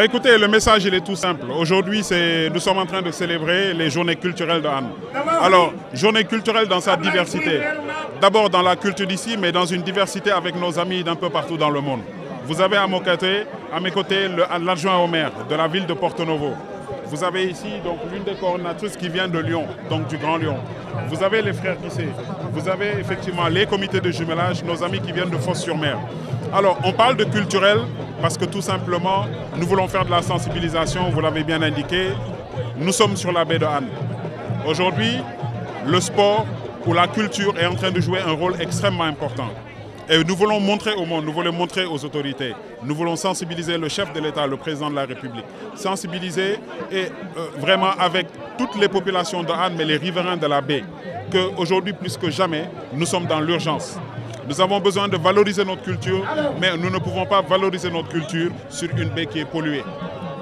Écoutez, le message il est tout simple. Aujourd'hui, nous sommes en train de célébrer les journées culturelles de Hann. Alors, journée culturelle dans sa diversité. D'abord dans la culture d'ici, mais dans une diversité avec nos amis d'un peu partout dans le monde. Vous avez à mes côtés l'adjoint au maire de la ville de Porto Novo. Vous avez ici donc l'une des coordonnatrices qui vient de Lyon, donc du Grand Lyon. Vous avez les frères Guissé. Vous avez effectivement les comités de jumelage, nos amis qui viennent de Fos-sur-Mer. Alors, on parle de culturel parce que tout simplement, nous voulons faire de la sensibilisation, vous l'avez bien indiqué. Nous sommes sur la baie de Hann. Aujourd'hui, le sport ou la culture est en train de jouer un rôle extrêmement important. Et nous voulons montrer au monde, nous voulons montrer aux autorités, nous voulons sensibiliser le chef de l'État, le président de la République, sensibiliser et vraiment avec toutes les populations de Hann, mais les riverains de la baie, qu'aujourd'hui plus que jamais, nous sommes dans l'urgence. Nous avons besoin de valoriser notre culture, mais nous ne pouvons pas valoriser notre culture sur une baie qui est polluée.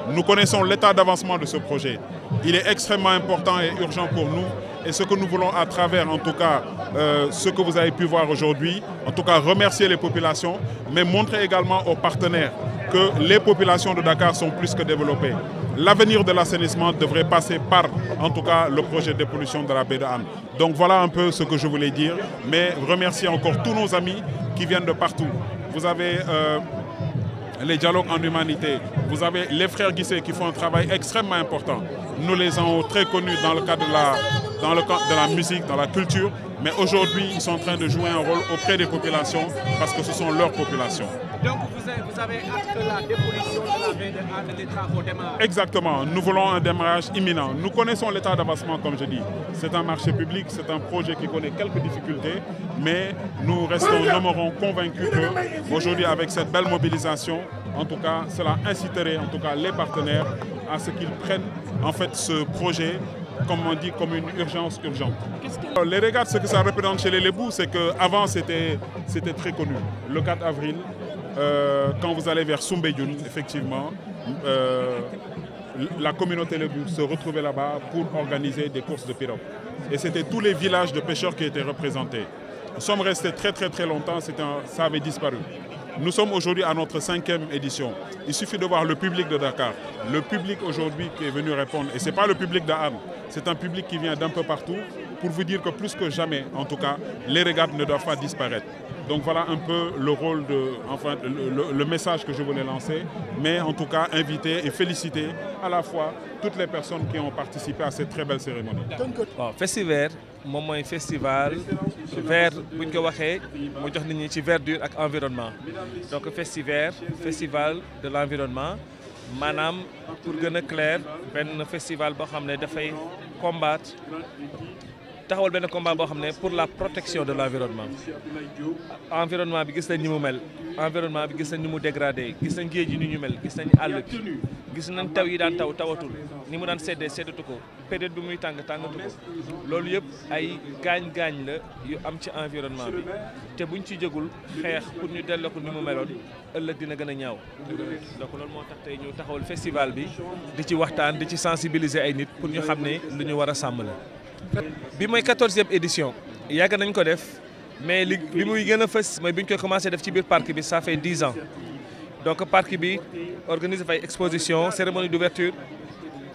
Nous connaissons l'état d'avancement de ce projet. Il est extrêmement important et urgent pour nous. Et ce que nous voulons à travers, en tout cas, ce que vous avez pu voir aujourd'hui, en tout cas remercier les populations, mais montrer également aux partenaires que les populations de Dakar sont plus que développées. L'avenir de l'assainissement devrait passer par, en tout cas, le projet de dépollution de la baie de Hann. Donc voilà un peu ce que je voulais dire, mais remercier encore tous nos amis qui viennent de partout. Vous avez les dialogues en humanité, vous avez les frères Guissé qui font un travail extrêmement important. Nous les avons très connus dans le cadre de la musique, dans la culture, mais aujourd'hui ils sont en train de jouer un rôle auprès des populations parce que ce sont leurs populations. Donc vous avez hâte que la dépollution de la baie de Hann, les travaux démarrent. Exactement, nous voulons un démarrage imminent. Nous connaissons l'état d'avancement comme je dis. C'est un marché public, c'est un projet qui connaît quelques difficultés, mais nous demeurons convaincus qu'aujourd'hui avec cette belle mobilisation, en tout cas cela inciterait en tout cas les partenaires à ce qu'ils prennent en fait ce projet comme on dit, comme une urgence urgente. Les régates, ce que ça représente chez les Lébous, c'est qu'avant c'était très connu. Le 4 avril, quand vous allez vers Soumbédioune, effectivement, la communauté Lébou se retrouvait là-bas pour organiser des courses de pirogues. Et c'était tous les villages de pêcheurs qui étaient représentés. Nous sommes restés très longtemps, ça avait disparu. Nous sommes aujourd'hui à notre 5e édition. Il suffit de voir le public de Dakar. Le public aujourd'hui qui est venu répondre, et ce n'est pas le public de Hann, c'est un public qui vient d'un peu partout, pour vous dire que plus que jamais, en tout cas, les régates ne doivent pas disparaître. Donc voilà un peu le rôle enfin le message que je voulais lancer, mais en tout cas inviter et féliciter à la fois toutes les personnes qui ont participé à cette très belle cérémonie. Festival moom mooy festival vert bu ñu ko waxee mu jox nit ñi ci verdure ak environnement donc festival de l'environnement maanaam pour gën a clair benn festival boo xam ne dafay combattre taxawal benn combat boo xam ne pour la protection de l'environnement. Environnement bi gis nañ ni mu mel environnement bi gis nañ ni mu dégradé gis nañ géej gi ni ñu mel gis nañ àll bi gis nañ taw yi daan tawatul ni mu daan seddatu ko période bi muy tàngatu ko loolu yëpp ay gaañ-gaañ la yu am ci environnement bi te buñ ci jógul xeex pour ñu delloo ko ni mu meloon ëllëg dina gën a ñaaw donc loolu moo tax tey ñu taxawal festival bi di ci waxtaan di ci sensibiliser ay nit pour ñu xam ne lu ñu war a sàmm la. bi mooy 14e édition yàgg nañ ko def mais li muy gën a fës mooy bi ñu koy commencé def ci biir parc bi ça fait 10 ans donc parc bi organiser ay exposition cérémonie d'ouverture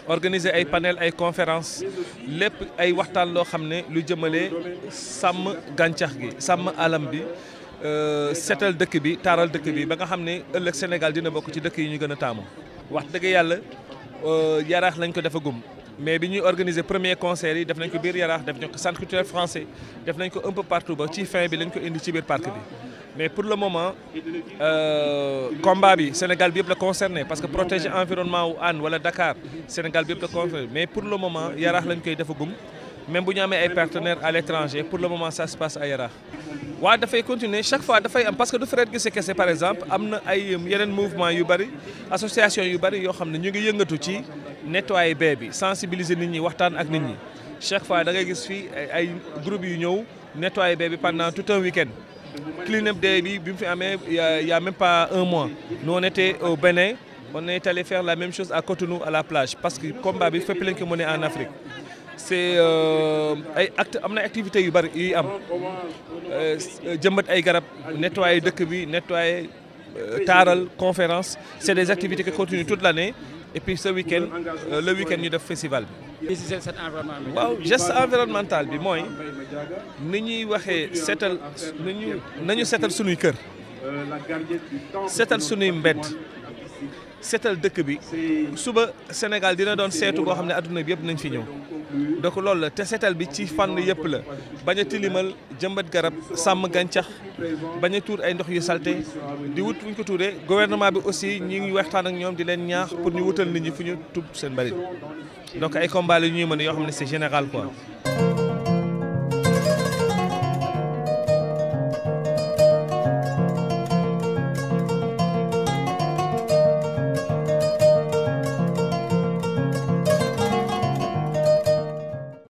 organiser ay panel ay conférences lépp ay waxtaan loo xam ne lu jëmale sàmm gàncax gi sàmm alam bi setal dëkk bi taaral dëkk bi ba nga xam ne ëllëg Sénégal dina bokk ci dëkk yi ñu gën a taamu wax dëgg yàlla yaraax lañ ko defagum. mais bi ñuy organiser premier concert yi def nañ ko biir Yaraax def nañ ko centre culturel français def nañ ko un peu partout ba ci fin bi lañ ko indi ci biir parc bi mais pour le moment combat bi Sénégal bi yëpp la concerné parce que protéger environnement wu Hann wala Dakar Sénégal bi yëpp la concerné mais pour le moment Yaraax lañ koy defagum même bu ñu amee ay partenaires à l'étranger pour le moment ça se passe à Yaraax. waaw dafay continuer chaque fois dafay am parce que du Fred Guissé kese par exemple am na ay yeneen mouvement yu bari association yu bari yoo xam ne ñu ngi yëngatu ci nettoyer baie bi sensibiliser nit ñi waxtaan ak nit ñi chaque fois da ngay gis fii ay groupe yu ñëw nettoyer baie bi pendant tout un week-end. Clean up day bi mu fi amee il y a même pas un mois nous on était au Bénin on est allé faire la même chose à Cotonou à la plage parce que combat bi fépp lañ ko mënee en Afrique. c'est ay am na activités yu bari yuy am jëmbat ay garab nettoyer dëkk bi nettoyer taaral conférence c'est des activités qui continuent toute l'année et puis ce week-end le week-end ñu def festival bi. waaw geste environnemental bi mooy ni ñuy waxee seetal nañu seetal sunuy kër seetal sunuy mbedd seetal dëkk bi suba Sénégal dina doon seetu boo xam ne adduna bi yëpp nañ fi ñëw donc loolu la te seetal bi ci fànn yëpp la bañ a tilimal jëmbat garab sàmm gàncax bañ a tuur ay ndox yu salte di wut fu ñu ko tuuree gouvernement bi aussi ñi ngi waxtaan ak ñoom di leen ñaax pour ñu wutal nit ñi fu ñu tub seen mbalit donc ay combat la ñuy mën yoo xam ne c'est général quoi.